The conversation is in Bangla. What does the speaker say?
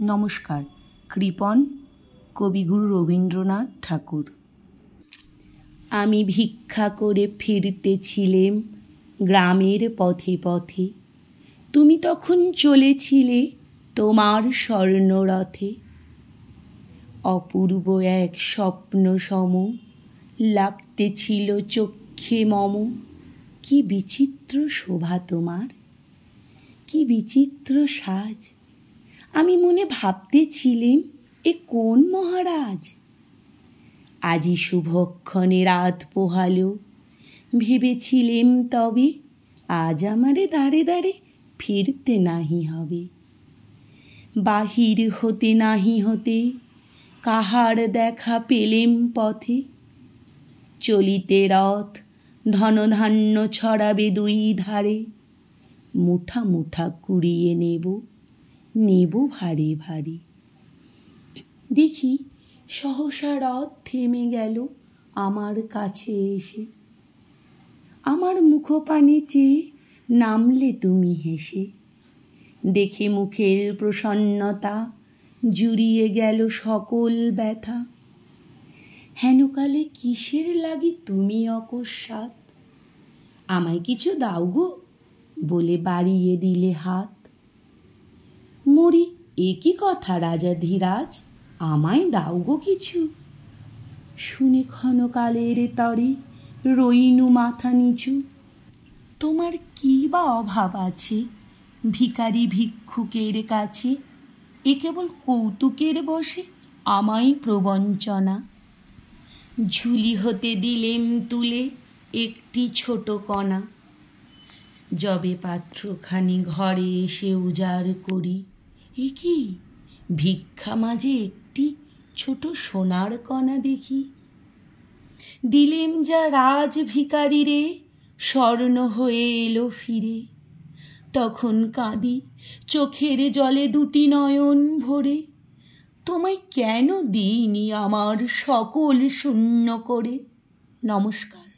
নমস্কার। কৃপণ কবিগুরু রবীন্দ্রনাথ ঠাকুর। আমি ভিক্ষা করে ফিরতেছিলেম গ্রামের পথে পথে, তুমি তখন চলেছিলে তোমার স্বর্ণরথে। অপূর্ব এক স্বপ্ন সম লাগতেছিল চক্ষে মম। কি বিচিত্র শোভা তোমার, কি বিচিত্র সাজ। আমি মনে ভাবতেছিলেম এ কোন মহারাজ। আজি শুভক্ষণে রাত পোহালো, ভেবেছিলেম তবে আজ আমারে দাঁড়ে দাঁড়ে ফিরতে নাহি হবে। বাহির হতে নাহি হতে কাহার দেখা পেলেম পথে। চলিতে রথ ধনধান্য ছড়াবে দুই ধারে, মুঠা মুঠা কুড়িয়ে নেব নেব ভারে ভারে। দেখি সহসা রথ থেমে গেল আমার কাছে এসে। আমার মুখপানে চেয়ে নামলে তুমি হেসে। দেখে মুখের প্রসন্নতা জুড়িয়ে গেল সকল ব্যথা। হেনকালে কিসের লাগি তুমি অকস্মাৎ, আমায় কিছু দাও গো বলে বাড়িয়ে দিলে হাত। মরি এ কি কথা রাজাধিরাজ, আমায় দাও গো কিছু। শুনে ক্ষণকালের তরে রইনু মাথা নিচু। তোমার কি বা অভাব আছে ভিখারি ভিক্ষুকের কাছে, এ কেবল কৌতুকের বশে আমায় প্রবঞ্চনা। ঝুলি হতে দিলেম তুলে একটি ছোট কণা, যবে পাত্রখানি ঘরে এসে উজাড় করি, এ কি ভিক্ষা মাঝে একটি ছোট সোনার কণা দেখি। দিলেম যা রাজ ভিখারিরে, স্বর্ণ হয়ে এলো ফিরে। তখন কাঁদি চোখের জলে দুটি নয়ন ভরে, তোমায় কেন দিইনি আমার সকল শূন্য করে। নমস্কার।